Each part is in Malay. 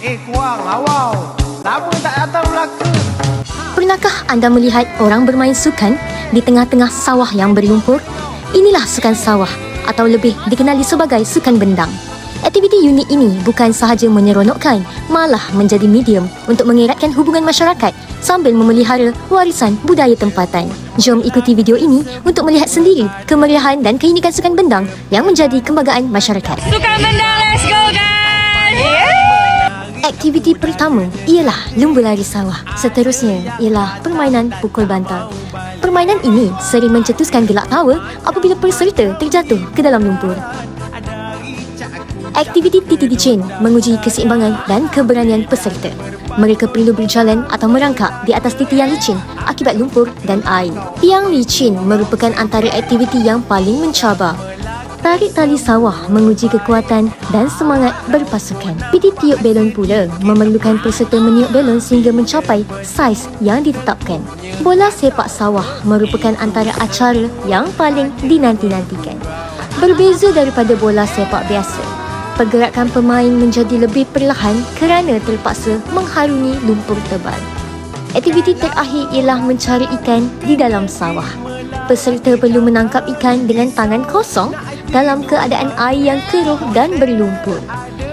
Kuang, awau. Lama tak datang Melaka. Pernahkah anda melihat orang bermain sukan di tengah-tengah sawah yang berlumpur? Inilah sukan sawah atau lebih dikenali sebagai sukan bendang. Aktiviti unik ini bukan sahaja menyeronokkan, malah menjadi medium untuk mengeratkan hubungan masyarakat sambil memelihara warisan budaya tempatan. Jom ikuti video ini untuk melihat sendiri kemeriahan dan keunikan sukan bendang yang menjadi kebanggaan masyarakat. Sukan bendang, let's go guys! Aktiviti pertama ialah lumba lari sawah. Seterusnya ialah permainan pukul bantal. Permainan ini sering mencetuskan gelak tawa apabila peserta terjatuh ke dalam lumpur. Aktiviti titi licin menguji keseimbangan dan keberanian peserta. Mereka perlu berjalan atau merangkak di atas titi yang licin akibat lumpur dan air. Tiang licin merupakan antara aktiviti yang paling mencabar. Tarik tali sawah menguji kekuatan dan semangat berpasukan. Piti tiup belon pula memerlukan peserta meniup belon sehingga mencapai saiz yang ditetapkan. Bola sepak sawah merupakan antara acara yang paling dinanti-nantikan. Berbeza daripada bola sepak biasa, pergerakan pemain menjadi lebih perlahan kerana terpaksa mengharungi lumpur tebal. Aktiviti terakhir ialah mencari ikan di dalam sawah. Peserta perlu menangkap ikan dengan tangan kosong dalam keadaan air yang keruh dan berlumpur.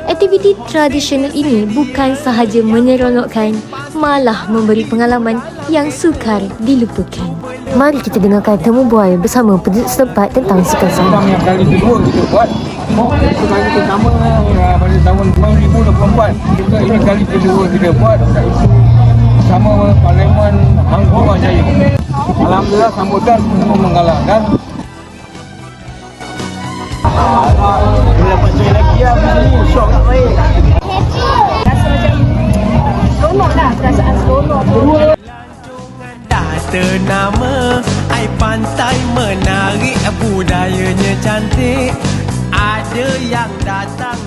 Aktiviti tradisional ini bukan sahaja menyeronokkan, malah memberi pengalaman yang sukar dilupakan. Mari kita dengarkan temu bual bersama penduduk setempat tentang sukan sawah. Yang kali kedua kita buat, kali pertama pada tahun 2024. Juga ini kali kedua kita buat, iaitu bersama Parlimen Hang Tuah Jaya. Alhamdulillah sambutan semua menggalakkan. Bila dapat join lagi lah ni, syok tak baik. Rasa macam seronok lah, perasaan seronok tu. Dah ternama, air pantai menarik, budayanya cantik. Ada yang datang